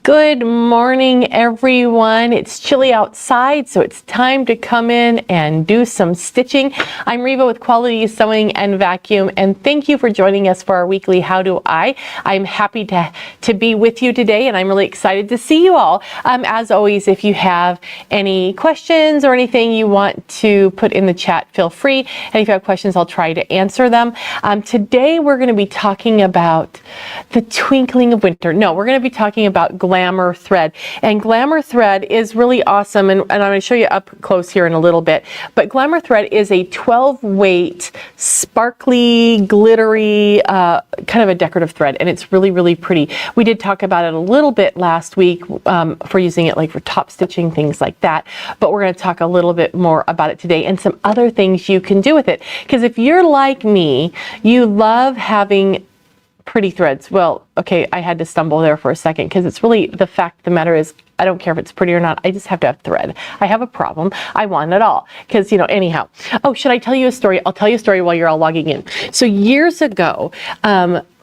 Good morning, everyone. It's chilly outside, so it's time to come in and do some stitching. I'm Reva with Quality Sewing and Vacuum, and thank you for joining us for our weekly How Do I. I'm happy to be with you today, and I'm really excited to see you all. As always, if you have any questions or anything you want to put in the chat, feel free. And if you have questions, I'll try to answer them. Today, we're going to be talking about the twinkling of winter. No, we're going to be talking about Glamour thread. And Glamour thread is really awesome, and I'm going to show you up close here in a little bit. But Glamour thread is a 12 weight, sparkly, glittery, kind of a decorative thread, and it's really, really pretty. We did talk about it a little bit last week for using it like for top stitching, things like that. But we're going to talk a little bit more about it today and some other things you can do with it. Because if you're like me, you love having pretty threads. Well, okay, I had to stumble there for a second because it's really the fact of the matter is I don't care if it's pretty or not. I just have to have thread. I have a problem. I want it all because, you know, anyhow. Oh, should I tell you a story? I'll tell you a story while you're all logging in. So years ago,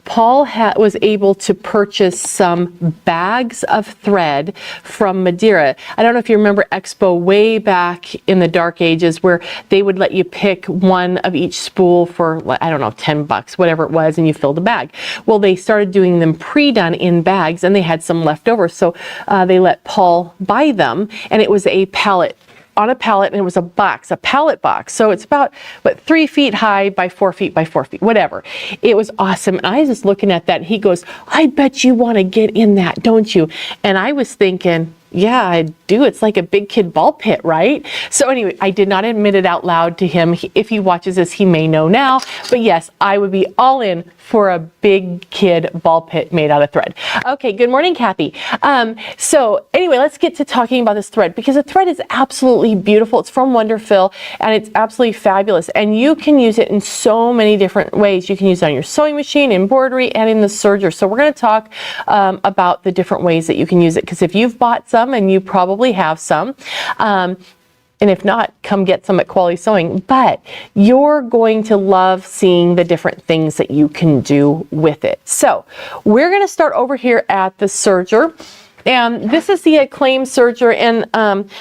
Paul was able to purchase some bags of thread from Madeira. I don't know if you remember Expo way back in the dark ages where they would let you pick one of each spool for, I don't know, 10 bucks, whatever it was, and you filled a bag. Well, they started doing them pre-done in bags, and they had some left over. So they let Paul buy them, and it was a pallet. On a pallet, and it was a box, a pallet box. So it's about, 3 feet high by 4 feet by 4 feet, whatever. It was awesome. And I was just looking at that, and he goes, I bet you want to get in that, don't you? And I was thinking, yeah, I do. It's like a big kid ball pit, right? So anyway, I did not admit it out loud to him. If he watches this, he may know now. But yes, I would be all in for a big kid ball pit made out of thread. Okay, good morning, Kathy. So anyway, let's get to talking about this thread because the thread is absolutely beautiful. It's from Wonderful, and it's absolutely fabulous. And you can use it in so many different ways. You can use it on your sewing machine, embroidery, and in the serger. So we're going to talk about the different ways that you can use it because if you've bought some, and you probably have some, and if not, come get some at Quality Sewing. But you're going to love seeing the different things that you can do with it. So we're going to start over here at the serger. And this is the Acclaim serger, and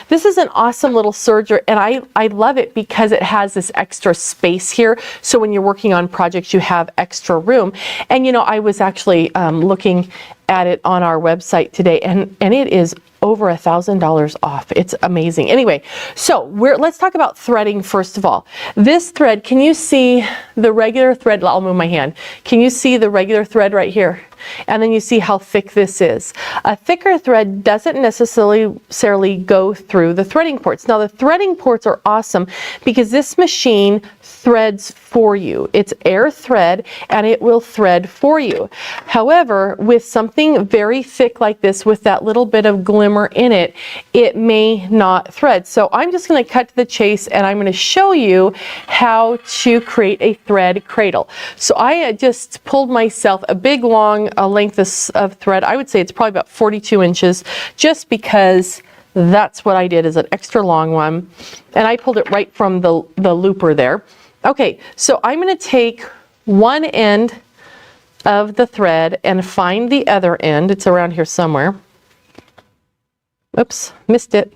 this is an awesome little serger, and I love it because it has this extra space here. So when you're working on projects, you have extra room. And you know, I was actually looking at it on our website today, and it is over $1,000 off. It's amazing. Anyway, so let's talk about threading first of all. This thread, can you see the regular thread? I'll move my hand. Can you see the regular thread right here? And then you see how thick this is. A thicker thread doesn't necessarily go through the threading ports. Now the threading ports are awesome because this machine threads for you. It's air thread and it will thread for you. However, with something very thick like this with that little bit of glimmer in it, it may not thread. So I'm just going to cut to the chase and I'm going to show you how to create a thread cradle. So I just pulled myself a big long length of thread. I would say it's probably about 42 inches just because that's what I did, is an extra long one. And I pulled it right from the looper there. Okay, so I'm going to take one end of the thread and find the other end. It's around here somewhere. Oops, missed it.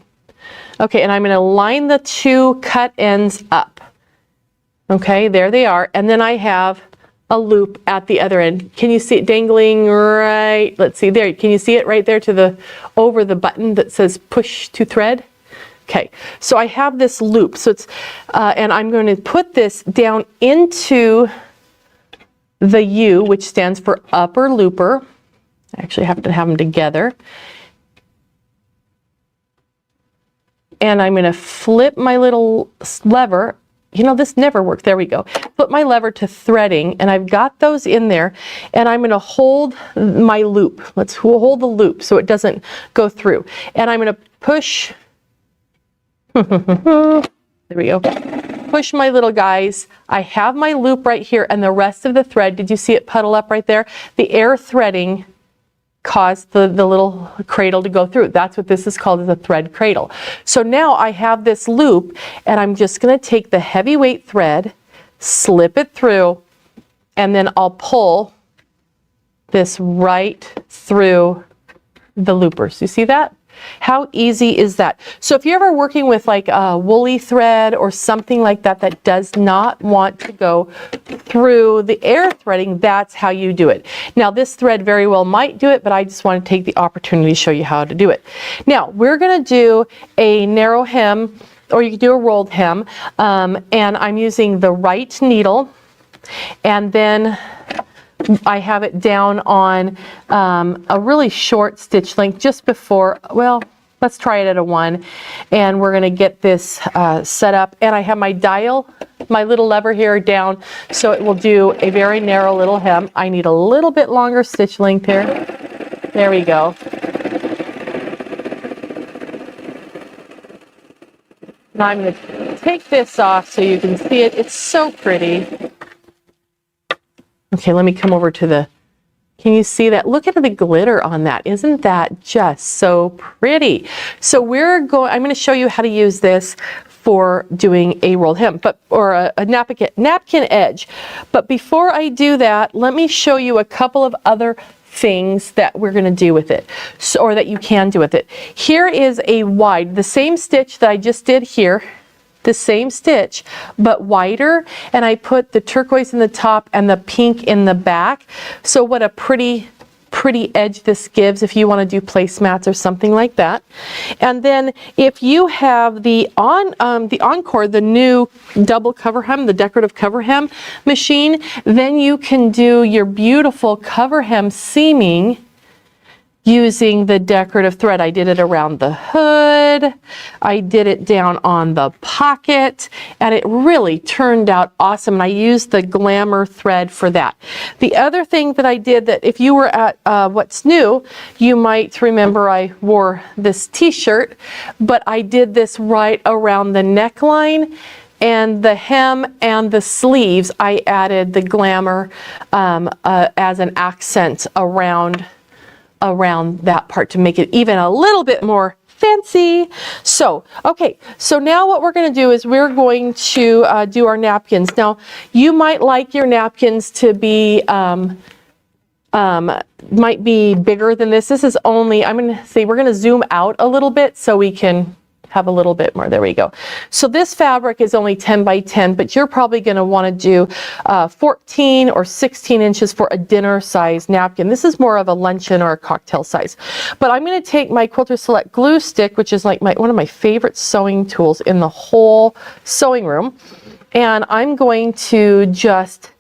Okay, and I'm going to line the two cut ends up. Okay, there they are. And then I have a loop at the other end. Can you see it dangling right? Let's see there. Can you see it right there to over the button that says push to thread? Okay, so I have this loop. So it's, and I'm going to put this down into the U, which stands for upper looper. I actually have to have them together. And I'm going to flip my little lever. You know, this never worked. There we go. Flip my lever to threading, and I've got those in there, and I'm going to hold my loop. Let's hold the loop so it doesn't go through. And I'm going to push. There we go. Push my little guys. I have my loop right here, and the rest of the thread, did you see it puddle up right there? The air threading caused the little cradle to go through. That's what this is called, is a thread cradle. So now I have this loop, and I'm just going to take the heavyweight thread, slip it through, and then I'll pull this right through the loopers. You see that? How easy is that? So if you're ever working with like a woolly thread or something like that that does not want to go through the air threading, that's how you do it. Now this thread very well might do it, but I just want to take the opportunity to show you how to do it. Now we're going to do a narrow hem, or you can do a rolled hem, and I'm using the right needle, and then I have it down on a really short stitch length just before, well, let's try it at a 1, and we're going to get this set up, and I have my dial, my little lever here down, so it will do a very narrow little hem. I need a little bit longer stitch length here. There we go. Now I'm going to take this off so you can see it. It's so pretty. Okay, let me come over to the, can you see that? Look at the glitter on that. Isn't that just so pretty? So I'm going to show you how to use this for doing a rolled hem, or a napkin edge. But before I do that, let me show you a couple of other things that we're going to do with it, or that you can do with it. Here is a wide, the same stitch that I just did here, the same stitch but wider, and I put the turquoise in the top and the pink in the back. So what a pretty edge this gives if you want to do placemats or something like that. And then if you have the Encore, the new double cover hem, the decorative cover hem machine, then you can do your beautiful cover hem seaming using the decorative thread. I did it around the hood, I did it down on the pocket, and it really turned out awesome. And I used the Glamour thread for that. The other thing that I did, that if you were at What's New, you might remember I wore this t-shirt, but I did this right around the neckline, and the hem and the sleeves, I added the Glamour as an accent around that part to make it even a little bit more fancy. So, okay, so now what we're going to do is we're going to do our napkins. Now, you might like your napkins to be, might be bigger than this. This is only, I'm going to say, we're going to zoom out a little bit so we can have a little bit more. There we go. So this fabric is only 10 by 10, but you're probably going to want to do 14 or 16 inches for a dinner size napkin. This is more of a luncheon or a cocktail size. But I'm going to take my Quilter Select glue stick, which is like one of my favorite sewing tools in the whole sewing room, and I'm going to just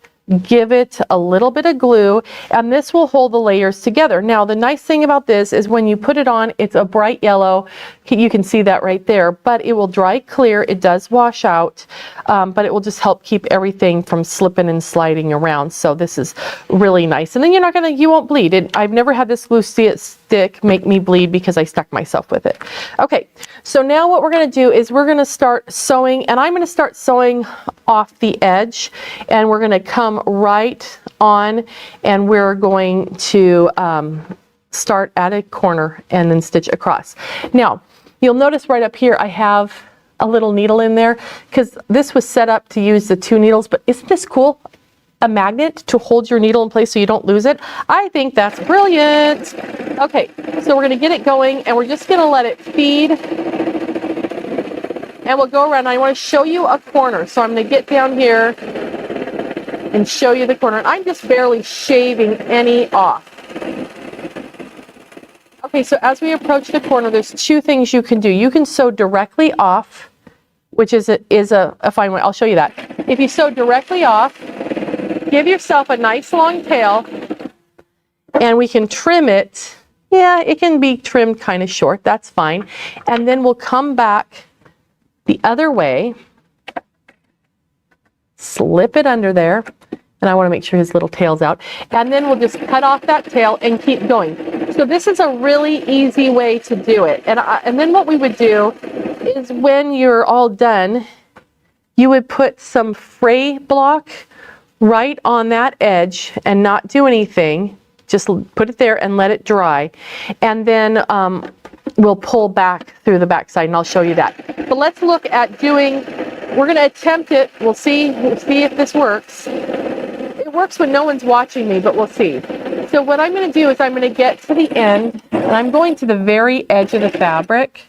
give it a little bit of glue, and this will hold the layers together. Now the nice thing about this is when you put it on, it's a bright yellow. You can see that right there, but it will dry clear. It does wash out, but it will just help keep everything from slipping and sliding around. So this is really nice, and then you won't bleed. I've never had this glue stick make me bleed because I stuck myself with it. Okay, so now what we're going to do is we're going to start sewing, and I'm going to start sewing off the edge, and we're going to come right on, and we're going to start at a corner and then stitch across. Now you'll notice right up here I have a little needle in there because this was set up to use the 2 needles, but isn't this cool? A magnet to hold your needle in place so you don't lose it. I think that's brilliant. Okay, so we're going to get it going, and we're just going to let it feed, and we'll go around. I want to show you a corner, so I'm going to get down here and show you the corner. And I'm just barely shaving any off. Okay, so as we approach the corner, there's 2 things you can do. You can sew directly off, which is a fine way. I'll show you that. If you sew directly off, give yourself a nice long tail, and we can trim it. Yeah, it can be trimmed kind of short. That's fine. And then we'll come back the other way, slip it under there, and I want to make sure his little tail's out, and then we'll just cut off that tail and keep going. So this is a really easy way to do it. And then what we would do is when you're all done, you would put some fray block right on that edge and not do anything. Just put it there and let it dry, and then we'll pull back through the back side, and I'll show you that. But let's look at doing, we're going to attempt it. We'll see if this works. It it works when no one's watching me, but we'll see. So what I'm going to do is I'm going to get to the end, and I'm going to the very edge of the fabric.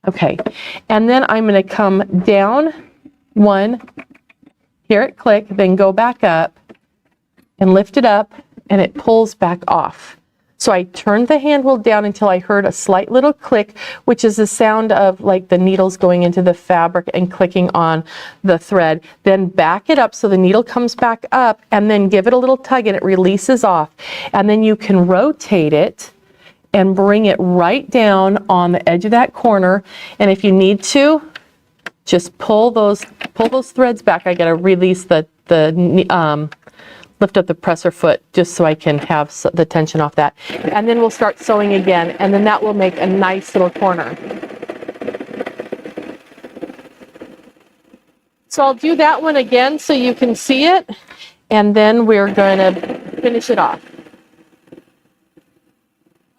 Okay, and then I'm going to come down one, hear it click, then go back up and lift it up, and it pulls back off. So I turned the handle down until I heard a slight little click, which is the sound of like the needles going into the fabric and clicking on the thread. Then back it up so the needle comes back up, and then give it a little tug and it releases off. And then you can rotate it and bring it right down on the edge of that corner. And if you need to, just pull those threads back. I gotta release lift up the presser foot just so I can have the tension off that. And then we'll start sewing again, and then that will make a nice little corner. So I'll do that one again so you can see it, and then we're going to finish it off.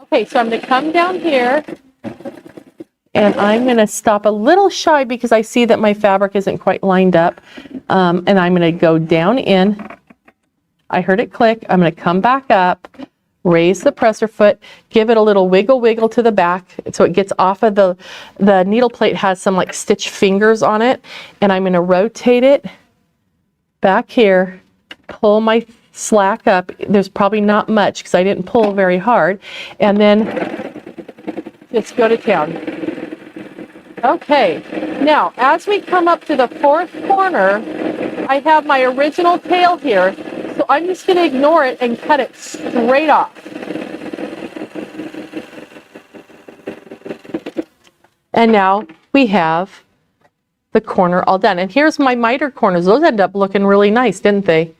Okay, so I'm going to come down here, and I'm going to stop a little shy because I see that my fabric isn't quite lined up, and I'm going to go down in. I heard it click. I'm going to come back up, raise the presser foot, give it a little wiggle to the back so it gets off of the needle plate. Has some like stitch fingers on it, and I'm going to rotate it back here, pull my slack up. There's probably not much because I didn't pull very hard, and then just go to town. Okay, now as we come up to the fourth corner, I have my original tail here. So I'm just going to ignore it and cut it straight off. And now we have the corner all done. And here's my miter corners. Those ended up looking really nice, didn't they?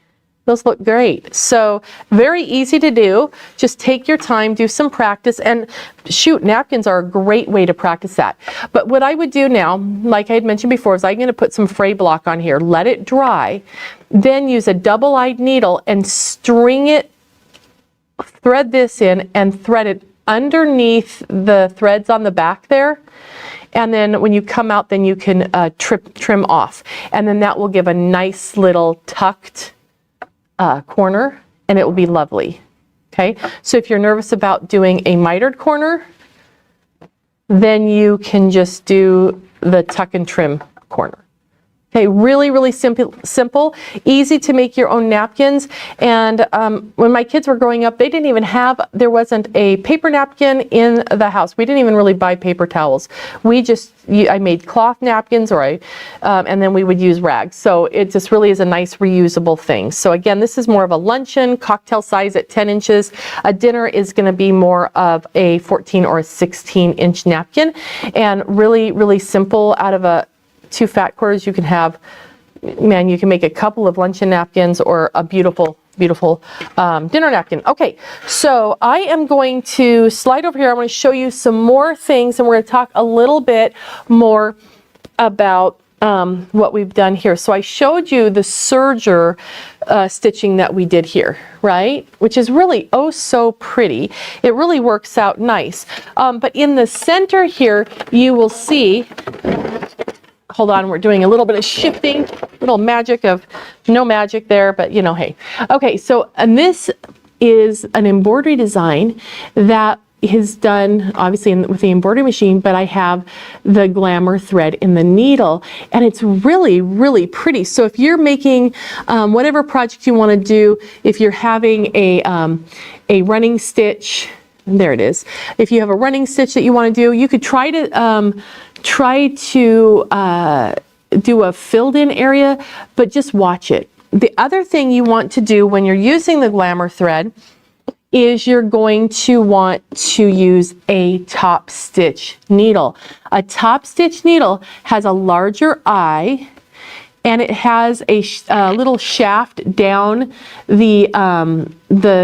Those look great. So very easy to do. Just take your time, do some practice, and shoot, napkins are a great way to practice that. But what I would do now, like I had mentioned before, is I'm going to put some fray block on here, let it dry, then use a double-eyed needle and string it, thread this in, and thread it underneath the threads on the back there. And then when you come out, then you can trim off. And then that will give a nice little tucked corner, and it will be lovely. Okay, so if you're nervous about doing a mitered corner, then you can just do the tuck and trim corner. Okay, really simple, easy to make your own napkins. And when my kids were growing up, there wasn't a paper napkin in the house. We didn't even really buy paper towels. I made cloth napkins, and then we would use rags. So it just really is a nice reusable thing. So again, this is more of a luncheon, cocktail size at 10 inches. A dinner is going to be more of a 14 or a 16-inch napkin, and really simple. Out of 2 fat quarters, you can have, you can make a couple of luncheon napkins or a beautiful dinner napkin. Okay, so I am going to slide over here. I'm going to show you some more things, and we're going to talk a little bit more about what we've done here. So I showed you the serger stitching that we did here, right? Which is really oh so pretty. It really works out nice. But in the center here, you will see, hold on, we're doing a little bit of shifting, little magic of no magic there, but you know, hey. Okay, so, and this is an embroidery design that is done obviously with the embroidery machine, but I have the Glamore thread in the needle, and it's really pretty. So if you're making whatever project you want to do, if you're having a running stitch, there it is. If you have a running stitch that you want to do, you could try to do a filled in area, but just watch it. The other thing you want to do when you're using the Glamore thread is you're going to want to use a top stitch needle. A top stitch needle has a larger eye, and it has a little shaft down the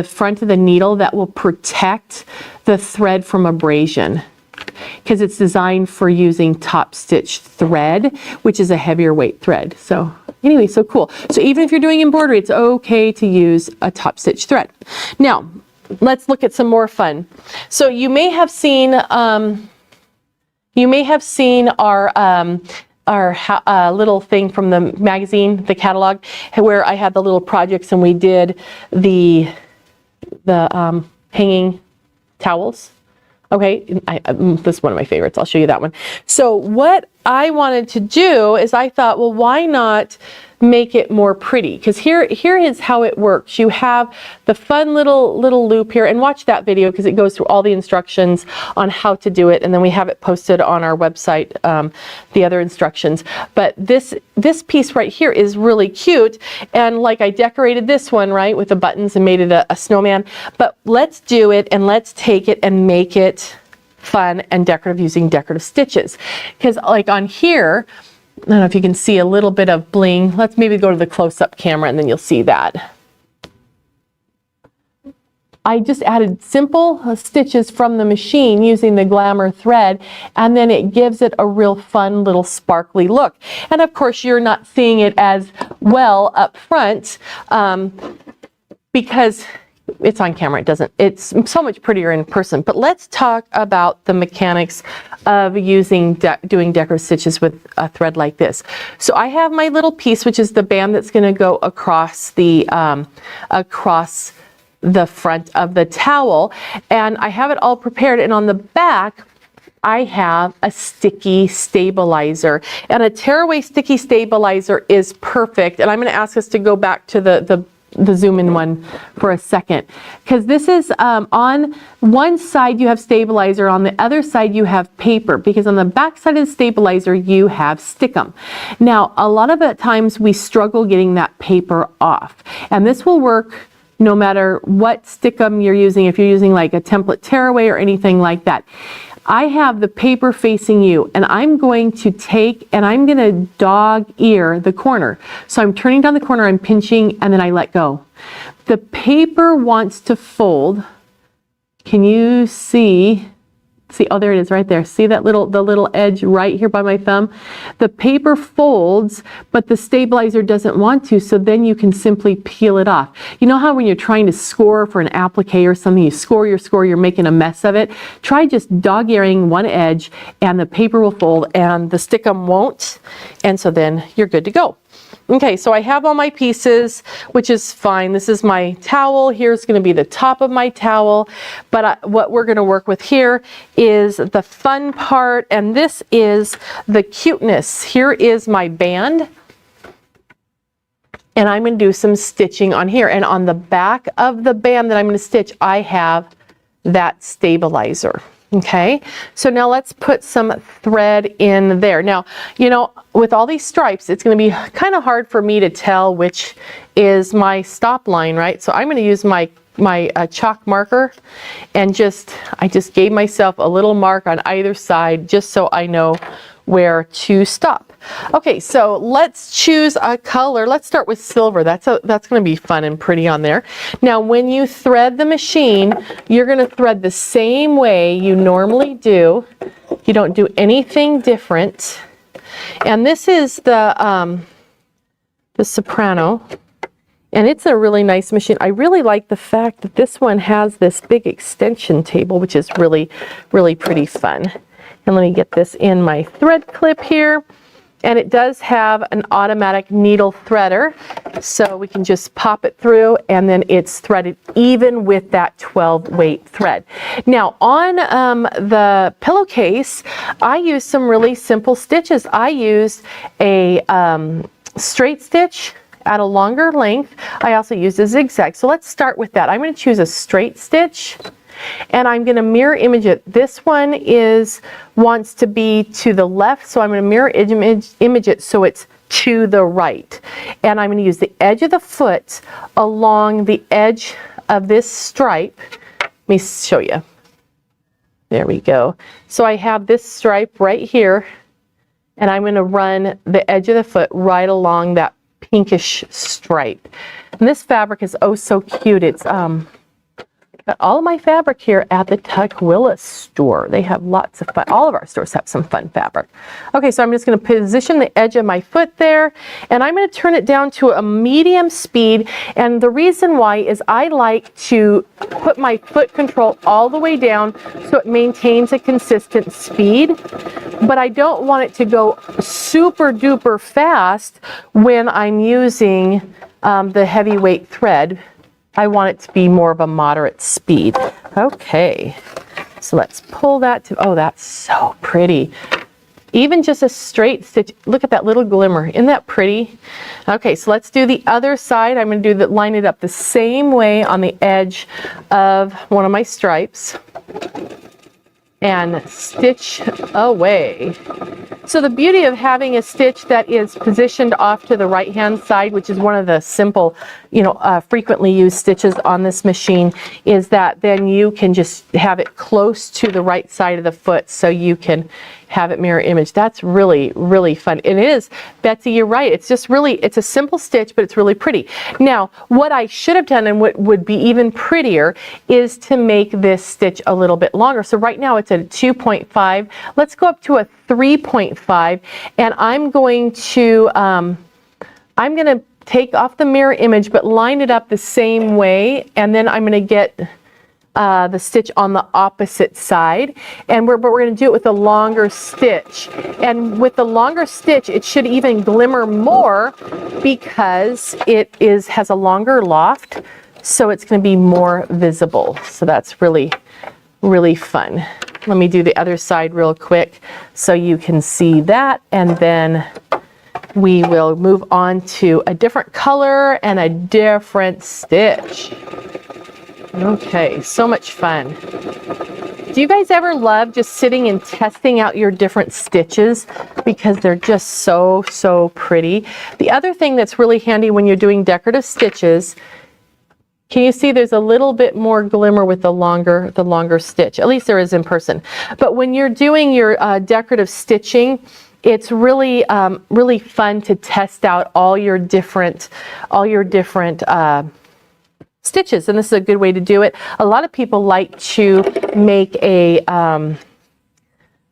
front of the needle that will protect the thread from abrasion, because it's designed for using top stitch thread, which is a heavier weight thread. So anyway, so cool. So even if you're doing embroidery, it's okay to use a top stitch thread. Now, let's look at some more fun. So you may have seen our little thing from the magazine, the catalog, where I had the little projects and we did the hanging towels. Okay, this is one of my favorites. I'll show you that one. So what I wanted to do is I thought, well, why not make it more pretty? Because here is how it works. You have the fun little loop here, and watch that video because it goes through all the instructions on how to do it, and then we have it posted on our website, the other instructions. But this piece right here is really cute, and like I decorated this one, right, with the buttons and made it a snowman. But let's do it, and let's take it and make it fun and decorative using decorative stitches. Because like on here, I don't know if you can see a little bit of bling. Let's maybe go to the close-up camera and then you'll see that. I just added simple stitches from the machine using the Glamour thread, and then it gives it a real fun little sparkly look. And of course you're not seeing it as well up front because it's on camera. It's so much prettier in person. But let's talk about the mechanics of doing decorative stitches with a thread like this. So I have my little piece, which is the band that's going to go across the front of the towel, and I have it all prepared. And on the back, I have a sticky stabilizer, and a tearaway sticky stabilizer is perfect. And I'm going to ask us to go back to the zoom in one for a second, because this is on one side you have stabilizer, on the other side you have paper, because on the back side of the stabilizer you have stickum. Now a lot of the times we struggle getting that paper off, and this will work no matter what stickum you're using. If you're using like a template tearaway or anything like that, I have the paper facing you, and I'm going to take and I'm going to dog ear the corner. So I'm turning down the corner, I'm pinching, and then I let go. The paper wants to fold. Can you see? Oh, there it is right there. See that the little edge right here by my thumb? The paper folds, but the stabilizer doesn't want to, so then you can simply peel it off. You know how when you're trying to score for an applique or something, you score, you're making a mess of it? Try just dog-earing one edge, and the paper will fold, and the stickum won't, and so then you're good to go. Okay, so I have all my pieces, which is fine. This is my towel. Here's going to be the top of my towel. But what we're going to work with here is the fun part, and this is the cuteness. Here is my band, and I'm going to do some stitching on here. And on the back of the band that I'm going to stitch, I have that stabilizer. Okay, so now let's put some thread in there. Now, you know, with all these stripes, it's going to be kind of hard for me to tell which is my stop line, right? So I'm going to use my chalk marker, and I just gave myself a little mark on either side just so I know where to stop. Okay, so let's choose a color. Let's start with silver. That's going to be fun and pretty on there. Now, when you thread the machine, you're going to thread the same way you normally do. You don't do anything different. And this is the soprano, and it's a really nice machine. I really like the fact that this one has this big extension table, which is really, really pretty fun. And let me get this in my thread clip here. And it does have an automatic needle threader, so we can just pop it through, and then it's threaded even with that 12 weight thread. Now on the pillowcase, I used some really simple stitches. I used a straight stitch at a longer length. I also used a zigzag. So let's start with that. I'm going to choose a straight stitch, and I'm going to mirror image it. This one wants to be to the left, so I'm going to mirror image it so it's to the right. And I'm going to use the edge of the foot along the edge of this stripe. Let me show you. There we go. So I have this stripe right here, and I'm going to run the edge of the foot right along that pinkish stripe. And this fabric is oh so cute. It's got all of my fabric here at the Tukwila store. They have lots of fun. All of our stores have some fun fabric. Okay, so I'm just going to position the edge of my foot there, and I'm going to turn it down to a medium speed. And the reason why is I like to put my foot control all the way down so it maintains a consistent speed. but I don't want it to go super duper fast when I'm using the heavyweight thread. I want it to be more of a moderate speed. Okay, so let's pull that to, oh, that's so pretty. Even just a straight stitch, look at that little glimmer. Isn't that pretty? Okay, so let's do the other side. I'm going to do that, line it up the same way on the edge of one of my stripes and stitch away. So the beauty of having a stitch that is positioned off to the right hand side, which is one of the simple, frequently used stitches on this machine, is that then you can just have it close to the right side of the foot so you can have it mirror image. That's really, really fun. And it is, Betsy, you're right. It's just really, it's a simple stitch, but it's really pretty. Now, what I should have done and what would be even prettier is to make this stitch a little bit longer. So right now it's at a 2.5. Let's go up to a 3.5, and I'm going to take off the mirror image, but line it up the same way, and then I'm going to get the stitch on the opposite side, and but we're going to do it with a longer stitch. And with the longer stitch, it should even glimmer more because it has a longer loft, so it's going to be more visible. So that's really, really fun. Let me do the other side real quick so you can see that, and then we will move on to a different color and a different stitch. Okay, so much fun. Do you guys ever love just sitting and testing out your different stitches because they're just so, so pretty? The other thing that's really handy when you're doing decorative stitches, can you see there's a little bit more glimmer with the longer stitch? At least there is in person. But when you're doing your decorative stitching, it's really, really fun to test out all your different stitches, and this is a good way to do it. A lot of people like to make a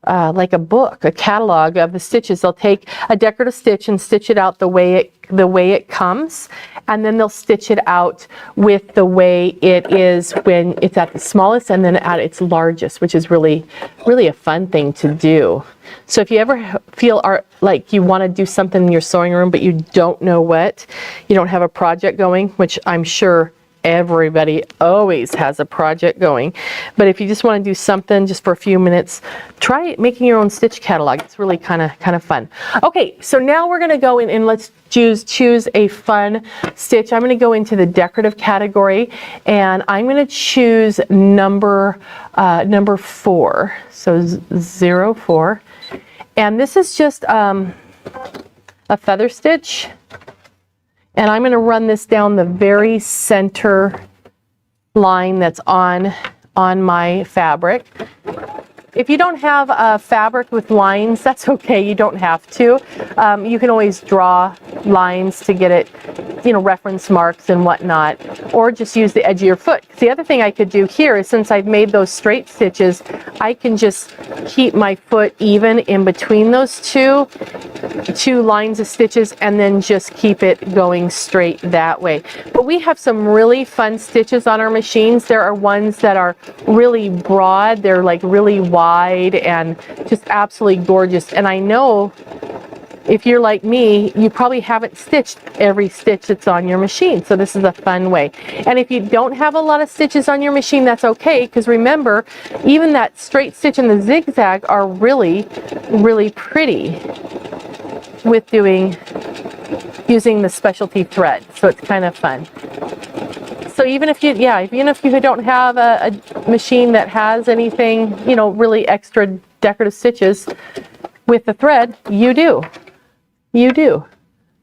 like a book, a catalog of the stitches. They'll take a decorative stitch and stitch it out the way it comes, and then they'll stitch it out with the way it is when it's at the smallest and then at its largest, which is really, really a fun thing to do. So if you ever feel like you want to do something in your sewing room but you don't know what, you don't have a project going, which I'm sure everybody always has a project going, but if you just want to do something just for a few minutes, try making your own stitch catalog. It's really kind of fun. Okay, so now we're going to go in and let's choose a fun stitch. I'm going to go into the decorative category, and I'm going to choose number 4, so 04, and this is just a feather stitch. And I'm going to run this down the very center line that's on my fabric. If you don't have a fabric with lines, that's okay. You don't have to. You can always draw lines to get it, reference marks and whatnot, or just use the edge of your foot. The other thing I could do here is, since I've made those straight stitches, I can just keep my foot even in between those two lines of stitches and then just keep it going straight that way. But we have some really fun stitches on our machines. There are ones that are really broad. They're like really wide and just absolutely gorgeous. And I know if you're like me, you probably haven't stitched every stitch that's on your machine. So this is a fun way. And if you don't have a lot of stitches on your machine, that's okay, because remember, even that straight stitch and the zigzag are really, really pretty with using the specialty thread. So it's kind of fun. So even if you don't have a machine that has anything, really extra decorative stitches with the thread, you do.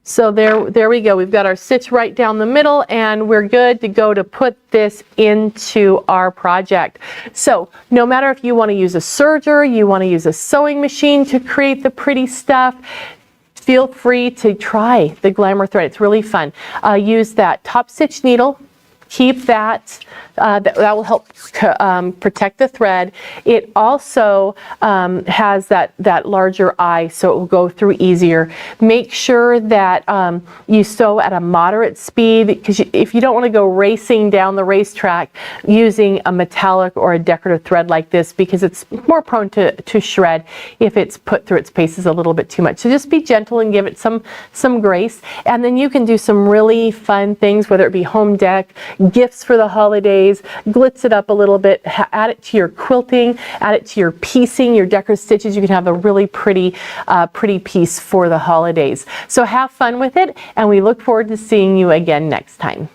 So there we go. We've got our stitch right down the middle, and we're good to go to put this into our project. So no matter if you want to use a serger, you want to use a sewing machine to create the pretty stuff, feel free to try the Glamour thread. It's really fun. Use that top stitch needle keep that. That will help protect the thread. It also has that larger eye, so it will go through easier. Make sure that you sew at a moderate speed, because if you don't want to go racing down the racetrack using a metallic or a decorative thread like this, because it's more prone to shred if it's put through its paces a little bit too much. So just be gentle and give it some grace, and then you can do some really fun things, whether it be home dec, gifts for the holidays. Glitz it up a little bit, add it to your quilting, add it to your piecing, your decorative stitches. You can have a really pretty piece for the holidays. So have fun with it, and we look forward to seeing you again next time.